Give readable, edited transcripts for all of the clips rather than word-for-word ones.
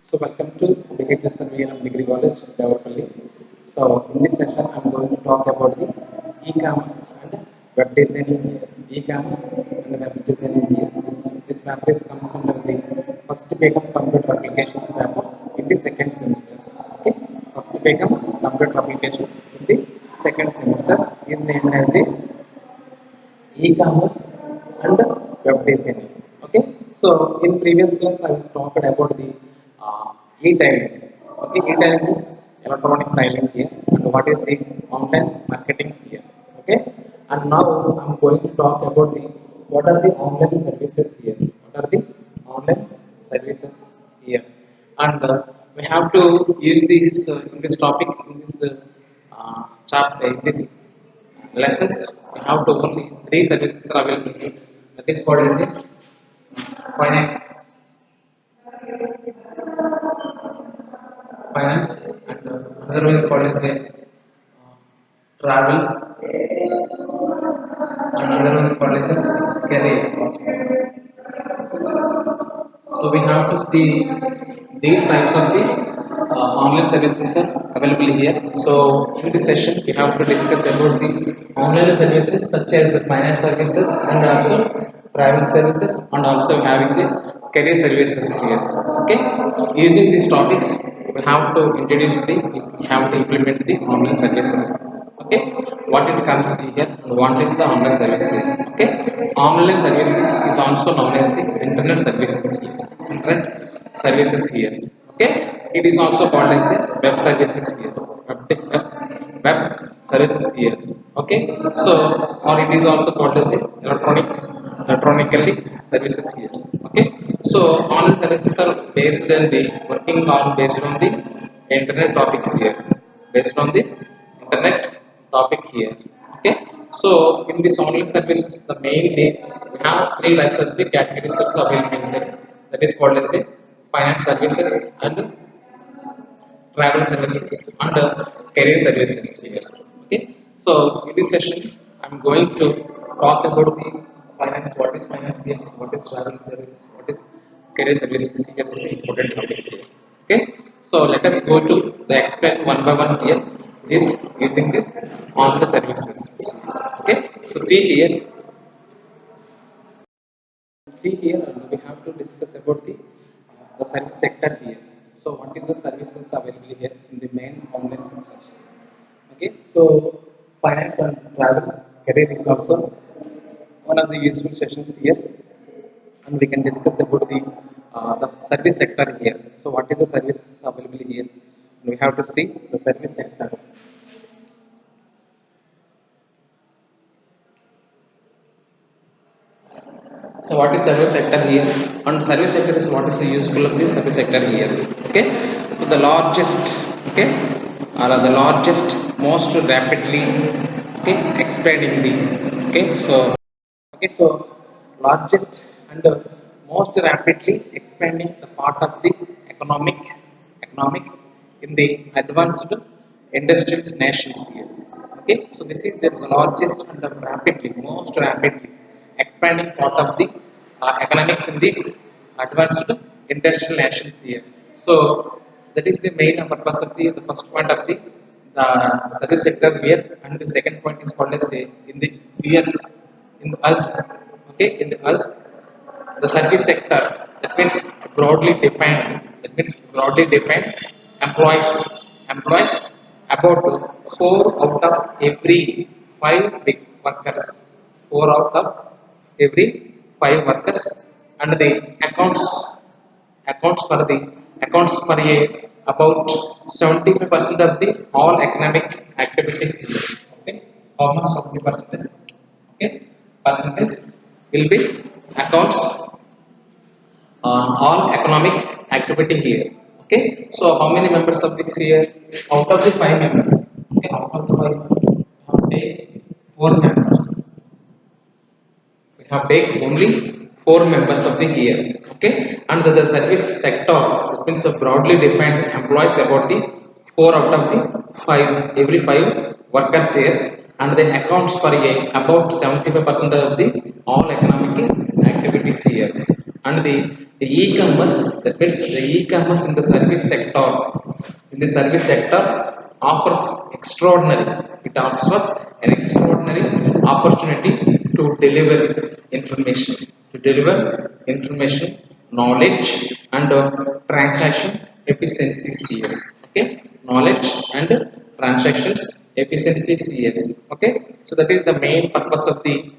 So welcome to BHS Surveillance Degree College, Devarapalli. So in this session, I'm going to talk about the e-commerce and web designing here. E-commerce and web designing here. This paper comes under the first Become Computer Applications paper in the second semester. Okay, first Become Computer Applications in the second semester is named as a e-commerce and web designing. Okay, so in previous class I was talked about the e-tailing. Okay, e-tailing means electronic tiling here, and what is the online marketing here. Okay, and now I'm going to talk about the what are the online services here. What are the online services here, and we have to use this in this topic in this chapter in this lessons. We have to only three services are available here. That is called as a finance, finance, and another one is called as a travel, and another one is called as a career. So we have to see these types of the online services are available here. So in this session, we have to discuss about the online services such as the finance services and also travel services and also having the career services here. Okay, using these topics, we have to introduce the, we have to implement the online services. Okay, what it comes to here and what is the online service here. Okay, online services is also known as the internet services here. Internet services here. Okay, it is also called as the web services here. Web services here. Okay, so or it is also called as a electronically services here. Okay, so online services are based on the working on based on the internet topics here, based on the internet topic here. Okay, so in this online services, the mainly we have three types of the categories that's available in there. That is called as a finance services and travel services and career services here. Okay, so in this session, I'm going to talk about the finance. What is finance? Yes. What is travel services? What is career services? Here is the important topic here. Okay, so let us go to the explain one by one here. This using this on the services. Okay, so see here, we have to discuss about the service sector here. So what is the services available here in the main online sectors? Okay, so finance and travel career is also one of the useful sessions here, and we can discuss about the service sector here. So what is the services available here? We have to see the service sector. So what is service sector here? And service sector is what is the useful of the service sector here. Okay, so the largest, okay, or the largest, most rapidly, okay, expanding the, okay, so largest and most rapidly expanding the part of the economics in the advanced industrial nations here. Okay, so this is the largest and the rapidly, most rapidly expanding part of the economics in this advanced industrial nations here. So that is the main purpose of the first point of the service sector here, and the second point is called as in the US, in the us, okay, in the us, the service sector, that means broadly defined, employs about 4 out of every 5 big workers, 4 out of every 5 workers, and the accounts accounts for the accounts for a about 75% of the all economic activities here. Okay, how much 70%? Okay, percentage will be accounts all economic activity here. Okay, so how many members of this here? Out of the 5 members, okay, out of the 5 members, we have take 4 members. We have take only 4 members of the here. Okay, and the service sector, that means a broadly defined employs about the 4 out of the 5, every 5 workers here, and the accounts for a about 75% of the all economic activities here. And the e-commerce, that means the e-commerce in the service sector, in the service sector offers extraordinary, it offers an extraordinary opportunity to deliver information, to deliver information, knowledge and transaction efficiency CS. Okay, knowledge and transactions efficiency CS. Okay, so that is the main purpose of the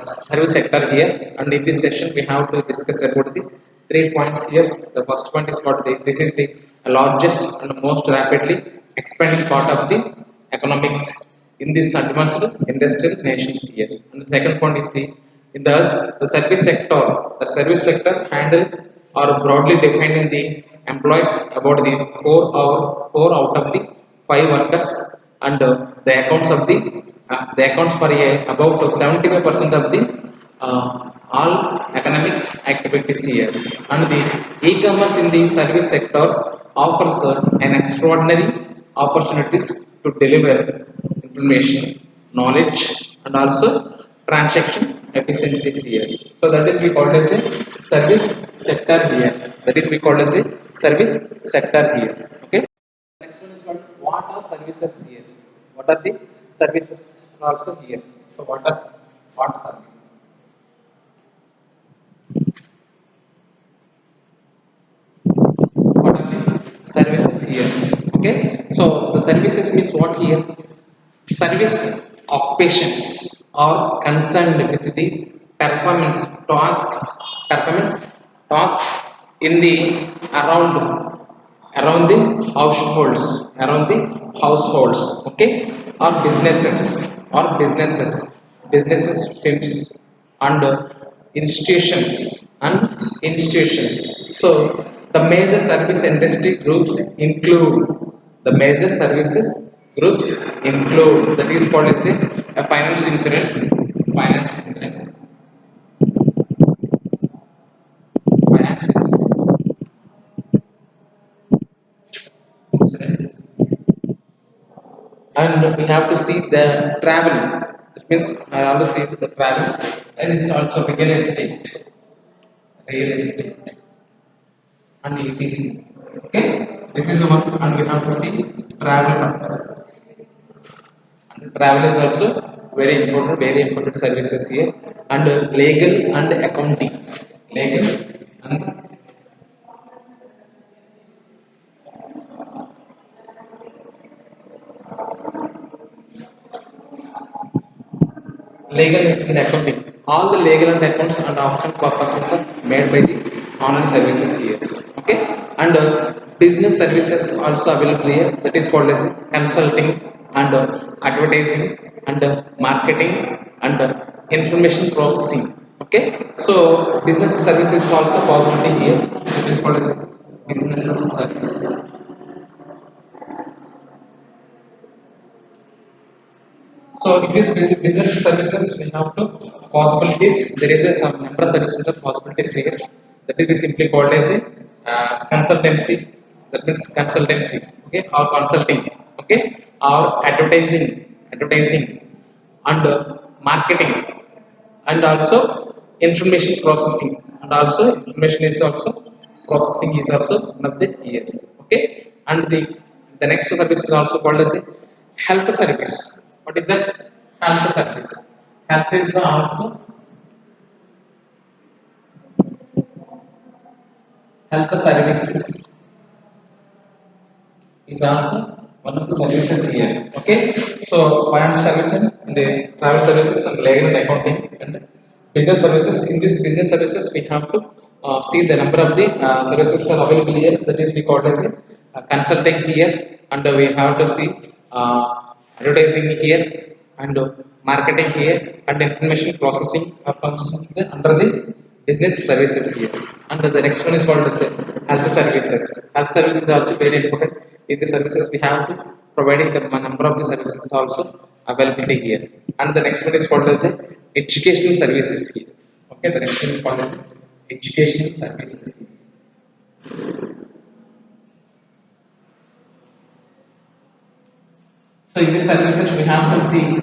service sector here. And in this session we have to discuss about the 3 points here. The first point is what this is the largest and most rapidly expanding part of the economics in this advanced industrial nations here. And the second point is the service sector. The service sector handle or broadly defined in the employs about the four out of the five workers, and the accounts of the accounts for about 75% of the all economics activities here. And the e-commerce in the service sector offers an extraordinary opportunities to deliver information, knowledge and also transaction efficiencies here. So that is we call as a service sector here. That is we call as a service sector here. Okay. Next one is what are services here? What are the services also here? So what service? What are the services here? Okay. So the services means what here? Service occupations are concerned with the performance tasks, performance tasks in the around around the households, around the households. Okay, or businesses, businesses teams and institutions. So the major service industry groups include, the major services groups include, that is called as a finance insurance, finance insurance, and we have to see the travel. That means I always see the travel, and it's also real estate, and EPC. Okay, this is the one, and we have to see travel purpose. And travel is also very important services here, and legal and accounting, legal and legal and accounting. All the legal and accounts and accounting purposes are made by the online services here. Okay, and business services also available here. That is called as consulting and advertising and marketing and information processing. Okay, so business services is also possibility here. It is called as business services. So it is business services. We have to possibilities. There is a some number of services or possibilities here. That is simply called as a consultancy. That means consultancy. Okay, or consulting. Okay, or advertising, and marketing, and also information processing, and also information is also processing is also one of the years. Okay, and the next service is also called as a health service. What is that? Health service. Health is also health services is also one of the services here. Okay, so finance services and travel services and legal and accounting and business services. In this business services, we have to see the number of the services are available here. That is we call as a consulting here, and we have to see advertising here, and marketing here, and information processing comes under the business services here. And the next one is called the health services. Health services is also very important. In the services we have to providing the number of the services also availability here. And the next one is called as the educational services here. Okay, the next one is called as educational services here. So in these services we have to see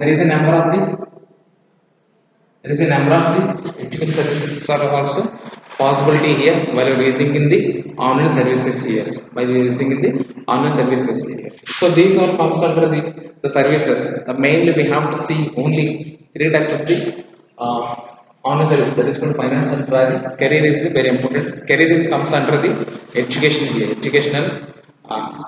there is a number of the there is a number of the education services are also possibility here while using in the online services here, by using in the online services here. So these all comes under the services. Mainly we have to see only three types of the uh, online service, that is called finance and travel. Career is very important. Career is comes under the education here, educational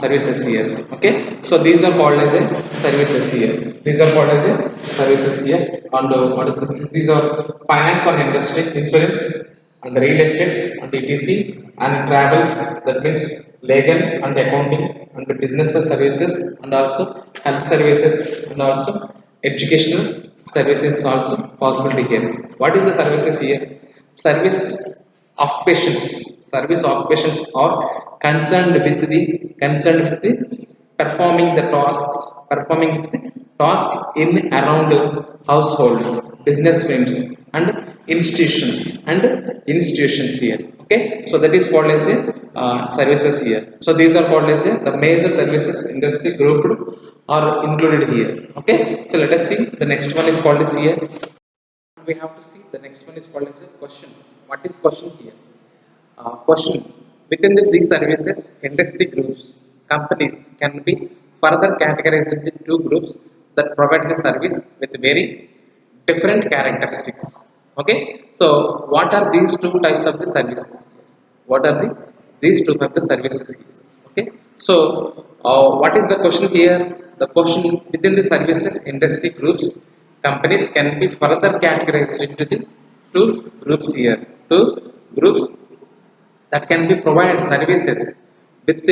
services here. Okay, so these are called as a services here. These are called as a services here. And what is this? These are finance or industry, insurance, and real estates, and etc. And travel, that means legal and accounting, and business services, and also health services, and also educational services also possibility here. What is the services here? Service occupations. Service occupations are concerned with the performing the task in around households, business firms, and institutions here. Okay, so that is called as a services here. So these are called as the major services industry grouped or included here. Okay, so let us see the next one is called as here. We have to see the next one is called as a question. What is question here? Question: within these services industry groups, companies can be further categorized into two groups that provide the service with very different characteristics. Okay, so what are these two types of the services? What are these two types of services here? Okay, so what is the question here? The question: within the services industry groups, companies can be further categorized into the two groups here. Two groups that can be provide services with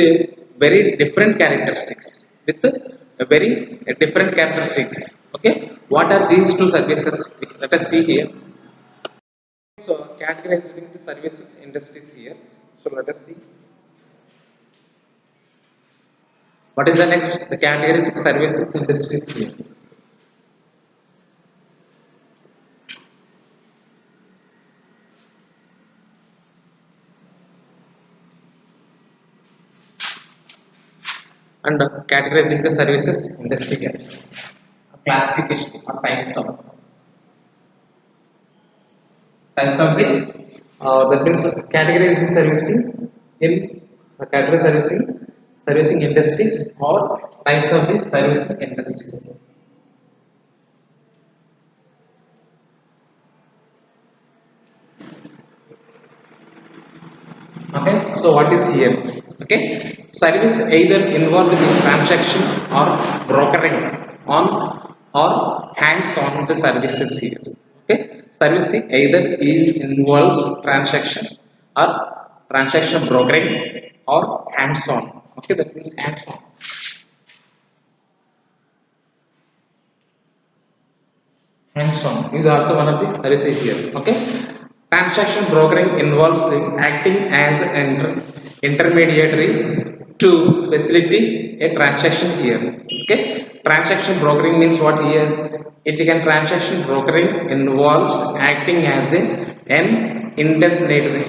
very different characteristics, with very different characteristics. Okay, what are these two services? Let us see here. So categorizing the services industries here. So let us see what is the next, the categorizing services industries here. And categorizing the services industry here, classification or types of the that means categorizing servicing in category servicing industries or types of the servicing industries. Okay, so what is here? Okay, service either involved in transaction or brokering on or hands on the services here. Okay, servicing either is involves transactions or transaction brokering or hands on. Okay, that means hands on. Hands-on is also one of the services here. Okay, transaction brokering involves acting as an intermediary to facilitate a transaction here. Okay, transaction brokering means what here? It can transaction brokering involves acting as an intermediary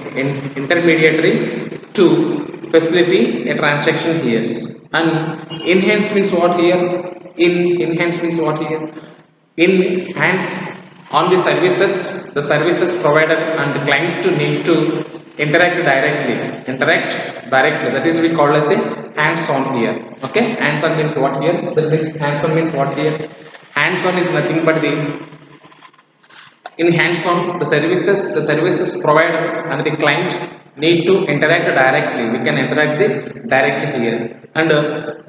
to facilitate a transaction here. And enhance means what here? Enhance means what here? In hands on the services provider and the client to need to interact directly, that is we call as a hands on here. Okay, hands on means what here? That means hands on means what here? Hands on is nothing but the in hands on the services provider and the client need to interact directly. We can interact directly here. And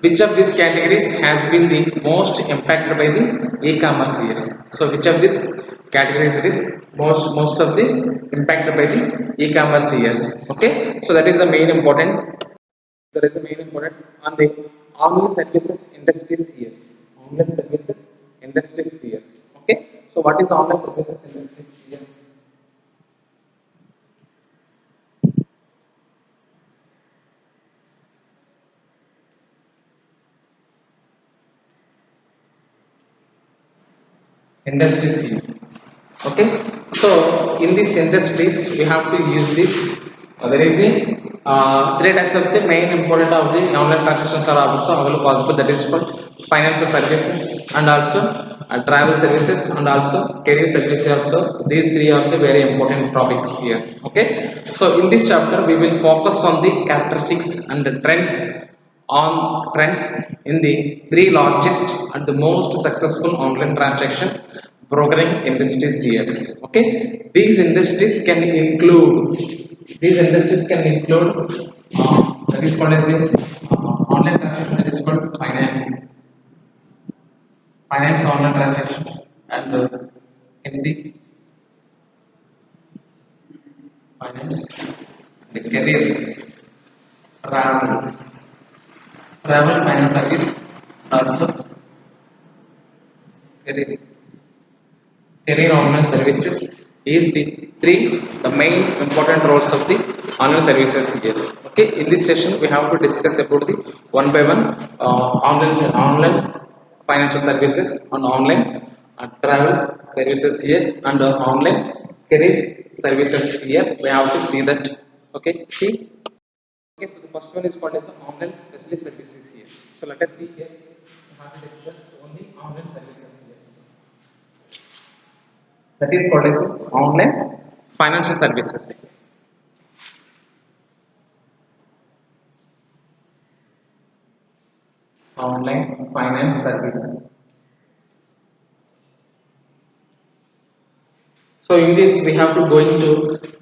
which of these categories has been the most impacted by the e-commerce years? So which of these categories it is most of the impacted by the e-commerce years? Okay, so that is the main important, on the online services industries years. Online services industries years. Okay, so what is the online services industries here? Industries here. Okay, so in these industries we have to use this. There is a three types of the main important of the online transactions are also available possible, that is called financial services and also travel services and also career services also. These three are the very important topics here. Okay, so in this chapter we will focus on the characteristics and the trends in the three largest and the most successful online transaction brokering industries here. Okay, these industries can include that is called as a online transaction, that is called finance online transactions, and you can see finance, the career, travel, finance service, also career, online services is the main important roles of the online services. Yes. Okay. In this session, we have to discuss about the one by one online financial services and online travel services here, and online career services here. We have to see that. Okay. See. Okay. So the first one is called as online specialist services here. So let us see here. We have to discuss only online services. Yes. That is called as online financial services. Online finance service. So in this we have to going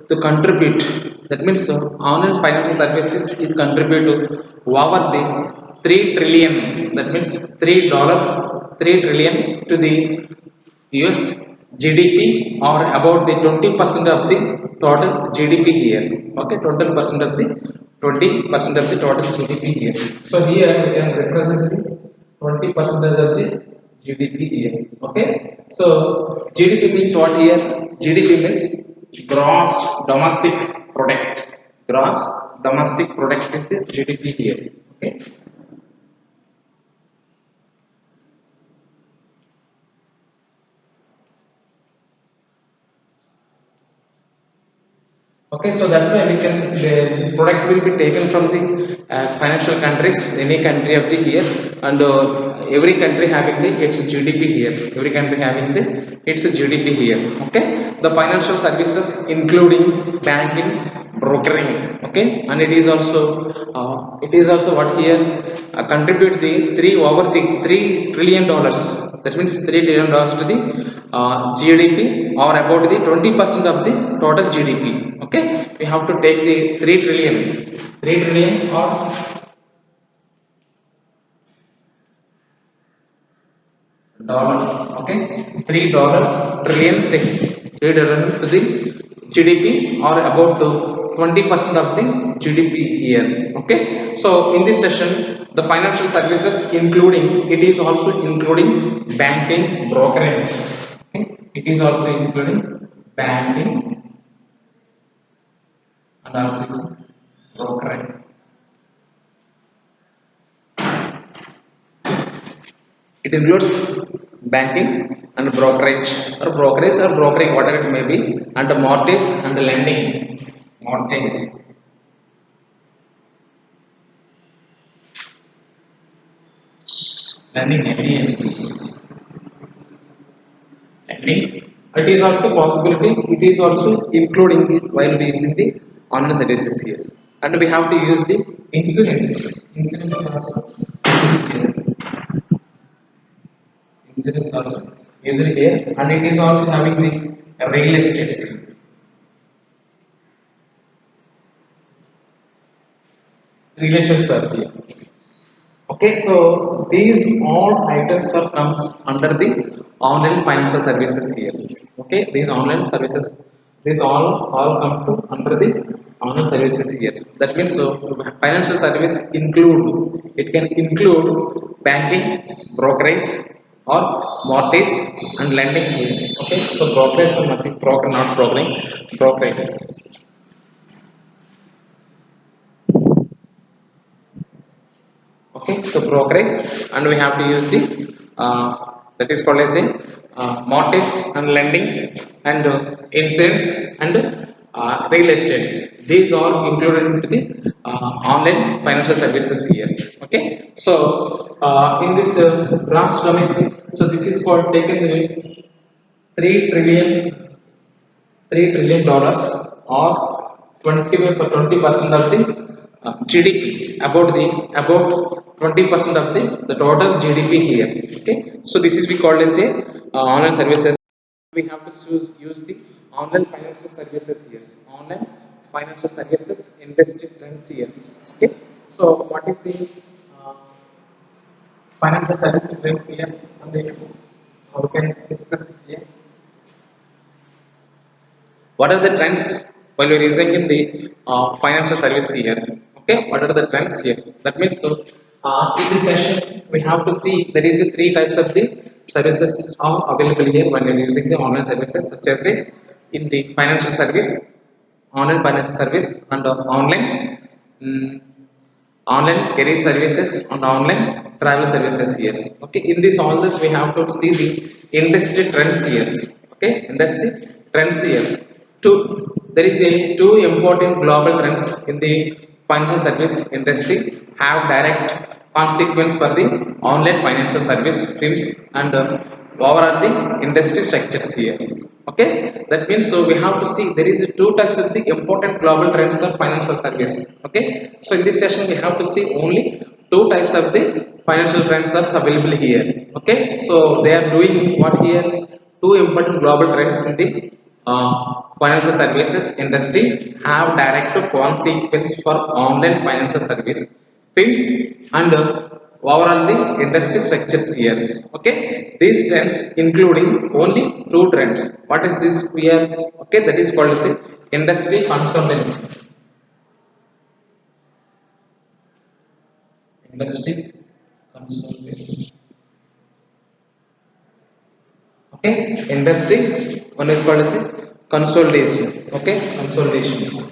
to contribute. That means online financial services is contribute to over the 3 trillion. That means $3 3 trillion to the US GDP, or about the 20% of the total GDP here. Okay, 20% of the total GDP here. So here we can represent the 20% of the GDP here. Okay, so GDP means what here? GDP means gross domestic product. Gross domestic product is the GDP here. Okay. Okay, so that's why we can this product will be taken from the financial countries, any country of the here, and every country having the its GDP here. Every country having the its GDP here. Okay, the financial services including banking, brokering. Okay, and it is also what here contribute the $3 trillion. That means $3 trillion to the GDP, or about the 20% of the total GDP. Okay, we have to take the 3 trillion or dollar. Okay, $3 trillion to the GDP, or about to 20% of the GDP here. Okay, so in this session, the financial services including, it is also including banking, brokering. Okay, it is also including banking and also brokering. It includes banking and brokerage, or brokering, whatever it may be, and the mortgage and the lending. Mortgage. Lending, lending. It is also possibility. It is also including it while we using the online services. Yes, and we have to use the insurance. Insurance also. Insurance also usually here, and it is also having the real estates. Relations are here. Okay, so these all items are comes under the online financial services here. Okay, these online services, these all come to under the online services here. That means so financial service include, it can include banking, brokerage, or mortgage and lending here. Okay, so brokerage or nothing, broker not brokering, brokerage. Okay, so brokerage, and we have to use the that is called as a mortgage and lending, and insurance and real estates. These are included into the online financial services. Yes. Okay, so in this branch domain So this is called taken the 3 trillion dollars or 20% of the GDP, about 20% of the total GDP here. Okay, so this is we called as a online services. We have to use the online financial services here. Online financial services industry trends here. Okay, so what is the uh, financial services trends here? And then we can discuss here. What are the trends while we're using in the financial service years? Okay, what are the trends here? That means so in this session we have to see there is a three types of the services are available here when you're using the online services, such as in the financial service, online financial service, and online mm, online career services and online travel services here. Okay, in this all this we have to see the industry trends here. Okay, industry trends here. Two, there is a two important global trends in the financial service industry have direct consequence for the online financial service streams and overall the industry structures here. Okay, that means so we have to see there is two types of the important global trends of financial service. Okay, so in this session we have to see only two types of the financial trends are available here. Okay, so they are doing what here, two important global trends in the financial services industry have direct consequence for online financial service fields and overall the industry structures here. Okay, these trends including only two trends. What is this here? Okay, that is called as the industry consolidation. Industry consolidation. Okay, industry one is called as a consolidation. Okay, consolidations.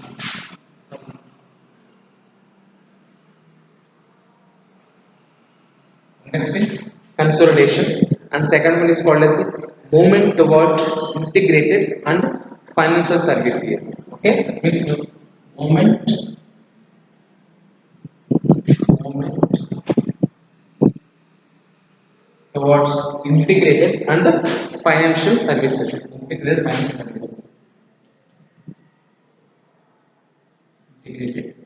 Industry consolidations, and second one is called as a movement toward integrated and financial services. Okay, that means movement movement towards integrated and financial services. Integrated financial services. Integrated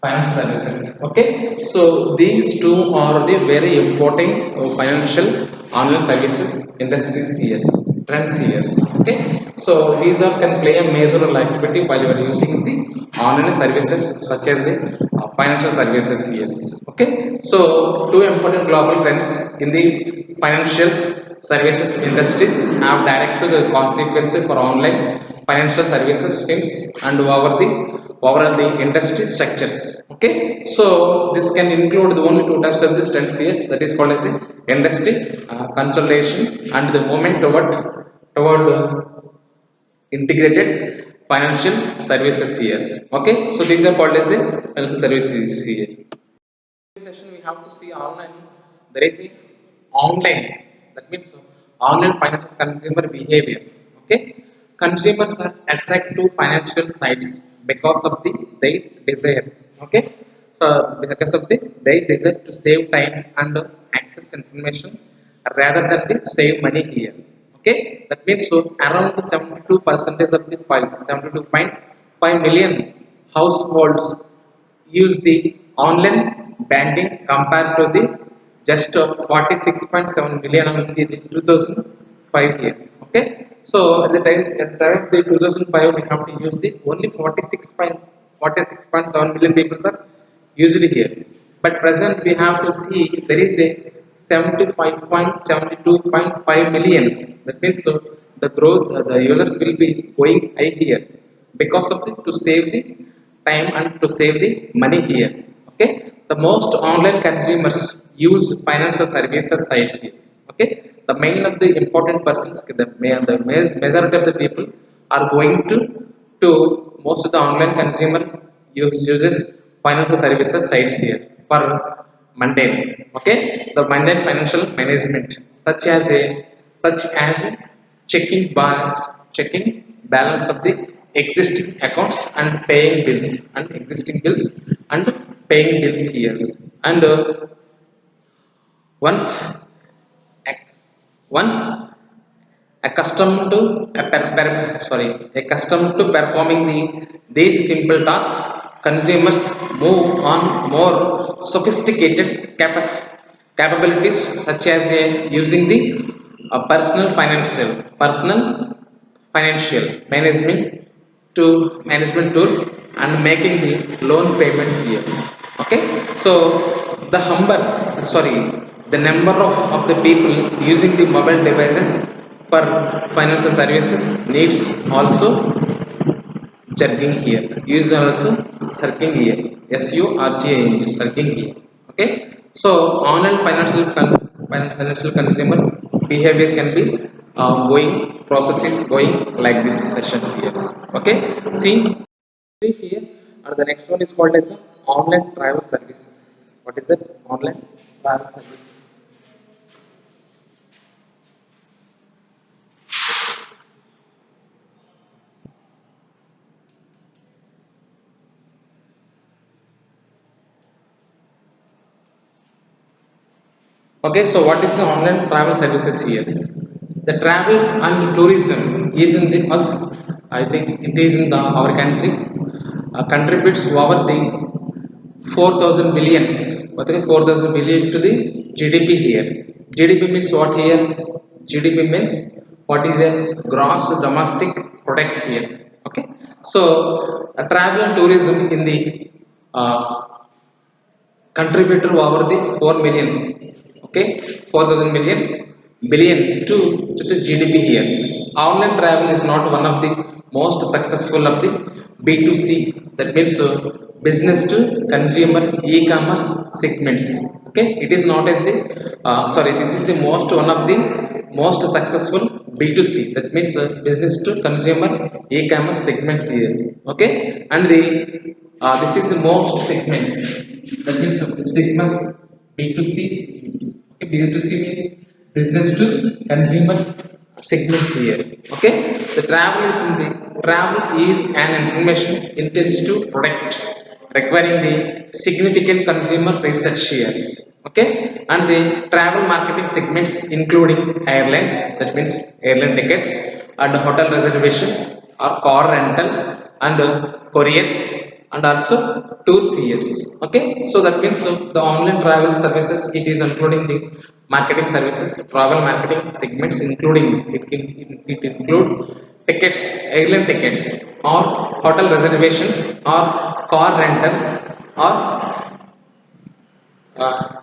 financial services. Okay, so these two are the very important financial online services industries here, trends here. Okay, so these are can play a major role activity while you are using the online services such as financial services here. Okay, so two important global trends in the financial services industries have direct to the consequences for online financial services firms and overall the industry structures. Okay, so this can include the only two types of this trends here, that is called as the industry consolidation and the movement toward integrated financial services here. Okay, so these are called as the financial services here. This session we have to see online. There is a online, that means online financial consumer behavior. Okay, consumers are attracted to financial sites because of the they desire. Okay, because of the they desire to save time and access information rather than the save money here. Okay, that means so around 72% of the 72.5 million households use the online banking compared to the just 46.7 million in the 2005 year. Okay, so at the time of the 2005 we have to use the only 46.7 million people are used here, but present we have to see there is a 75.72.5 millions. That means so the growth the users will be going high here because of the to save the time and to save the money here. Okay, the most online consumers use financial services sites here. Okay, the main of the important persons, the majority of the people are going to most of the online consumer uses financial services sites here for mundane. Okay, the mundane financial management such as checking balance of the existing accounts and paying bills and existing bills and paying bills here. And once ac- once accustomed to accustomed to performing these simple tasks, consumers move on more sophisticated capabilities such as using the personal financial management to management tools and making the loan payments years. Okay, so the the number of the people using the mobile devices for financial services needs also jerking here, use also surging here, surging surging here. Okay, so online financial consumer behavior can be going processes going like this sessions here. Okay, see here, and the next one is called as online travel services. What is that? Online travel services. Okay, so what is the online travel services here? The travel and tourism is in the us. I think it is in the our country. Contributes over the 4,000 billions. What is 4,000 billion to the GDP here? GDP means what here? GDP means what is the gross domestic product here? Okay, so travel and tourism in the uh, contributor over the 4 millions. Okay, 4,000 millions billion to the GDP here. Online travel is not one of the most successful of the B2C, that means business to consumer e-commerce segments. Okay, it is not as the this is the most one of the most successful B2C, that means business to consumer e-commerce segments here. Okay, and the this is the most segments, that means stigmas B2C segments. Okay, B2C means business to consumer segments here. Okay, the travel is an information intensive product requiring the significant consumer research here. Okay, and the travel marketing segments including airlines, that means airline tickets and hotel reservations or car rental and couriers and also tours years. Okay, so that means the online travel services, it is including the marketing services, travel marketing segments including it include tickets, airline tickets or hotel reservations or car rentals or uh,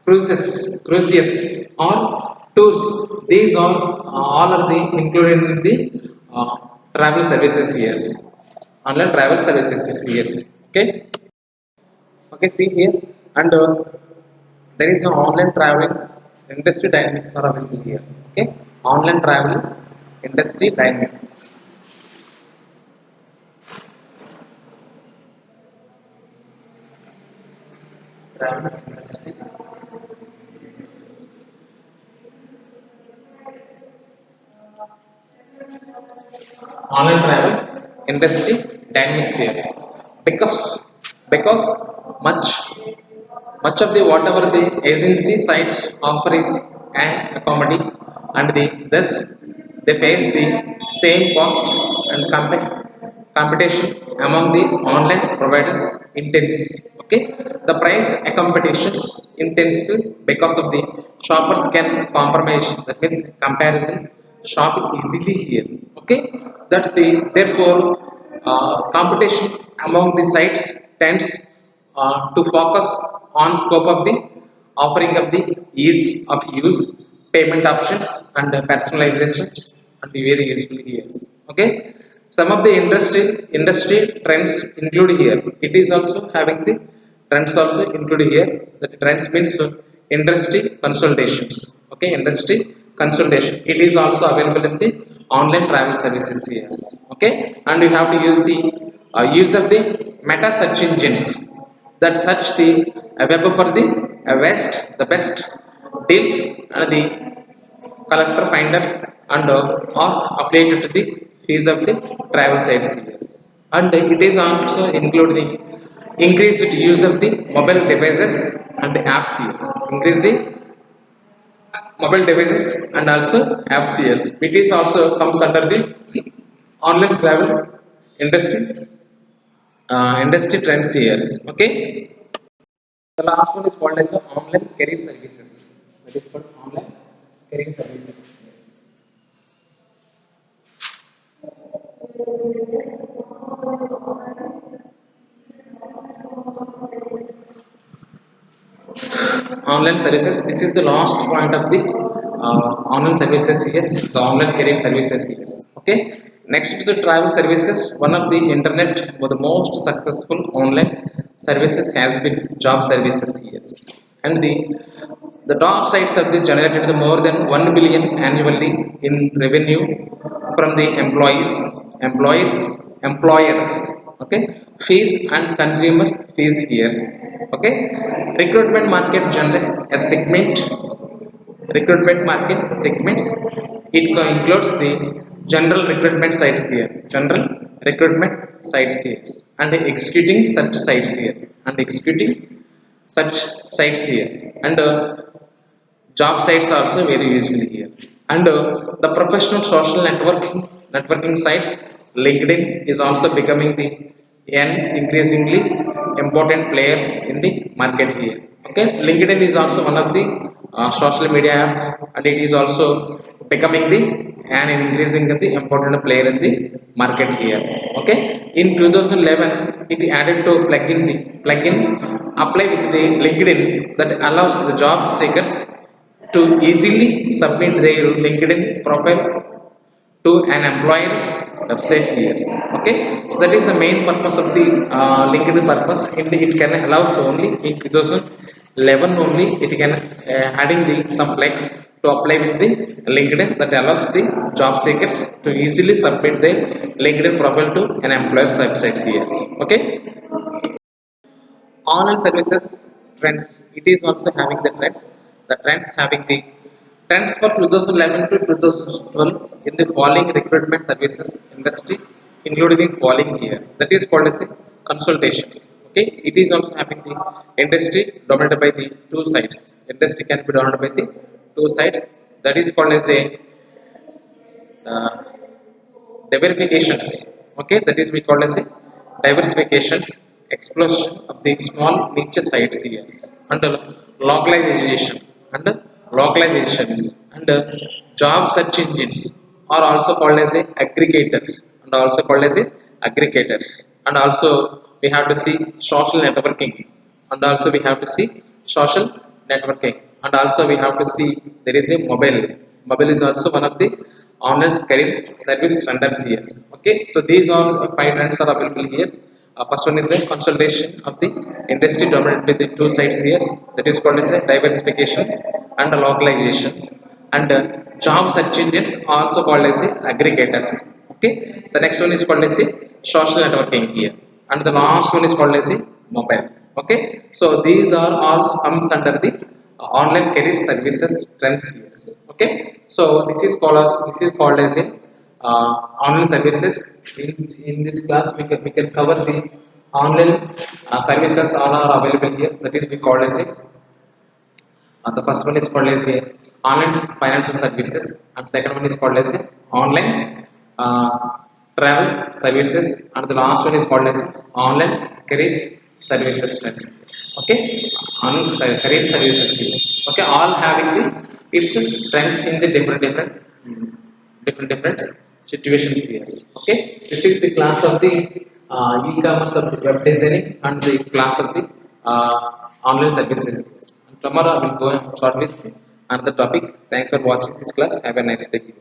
cruises or tours. These are all are the included in the travel services here. Online travel services is here. Okay. Okay. See here, and there is no online traveling industry dynamics are available here. Okay. Online traveling industry dynamics. Travel industry. Online travel industry dynamics here. Because because much much of the whatever the agency sites offer is an accommodity, and thus they face the same cost and competition among the online providers intense. Okay, the price competitions intense because of the shoppers can compromise, that means comparison shop easily here. Okay, that's the therefore competition among the sites tends to focus on scope of the offering of the ease of use, payment options and personalizations and the very useful here. Okay, some of the industry trends include here, it is also having the trends also include here. The trends means industry consultations. Okay, industry consultation, it is also available in the online travel services here. Okay, and you have to use the use of the meta search engines that search the web for the best deals and the collector finder and or updated to the fees of the travel sites here. And it is also include the increased use of the mobile devices and apps here. Increase the mobile devices and also apps here. It is also comes under the online travel industry industry trends here. Okay. The last one is called as online career services. That is called online career services. Online services. This is the last point of the online services. Yes, the online career services. Yes. Okay. Next to the travel services, one of the internet or the most successful online services has been job services. Yes, and the top sites have been generated the more than 1 billion annually in revenue from the employers. Okay, fees and consumer fees here. Okay, recruitment market generate a segment recruitment market segments. It includes the general recruitment sites here, general recruitment sites here, and executing such sites here, and executing such sites here, and job sites are also very useful here. And the professional social networking sites, LinkedIn is also becoming the an increasingly important player in the market here. Okay, LinkedIn is also one of the social media app, and it is also becoming the an increasing the important player in the market here. Okay, in 2011 it added to plugin apply with the LinkedIn that allows the job seekers to easily submit their LinkedIn profile to an employer's website here. Okay, so that is the main purpose of the LinkedIn purpose. It can allows only in 2011 only it can adding the some flex to apply with the LinkedIn that allows the job seekers to easily submit their LinkedIn profile to an employer's website here. Okay, online services trends, it is also having the trends having the trends for 2011 to 2012 in the following recruitment services industry, including the following here, that is called as a consultations. Okay, it is also having the industry dominated by the two sides. Industry can be dominated by the two sides, that is called as a uh, diversifications. Okay, that is we call as a diversifications, explosion of the small niche sites here, and localization and localizations, and job search engines are also called as a aggregators, and also called as a aggregators. And also we have to see social networking, and also we have to see social networking, and also we have to see there is a mobile is also one of the online career service standards here. Okay, so these all five trends are available here. First one is the consolidation of the industry dominated by the two sides here, that is called as a diversifications and localizations, and job search engines are also called as a aggregators. Okay, the next one is called as a social networking here, and the last one is called as a mobile. Okay, so these are all comes under the online career services trends here. Okay, so this is called as a online services. In this class we can cover the online services all are available here, that is we call as a the first one is called as a online financial services, and second one is called as a online uh, travel services, and the last one is called as online career services trends. Okay, on career services series. Okay, all having the its trends in the different situations here. Okay, this is the class of the e-commerce of the web designing and the class of the online services. And tomorrow I will go and start with another topic. Thanks for watching this class. Have a nice day.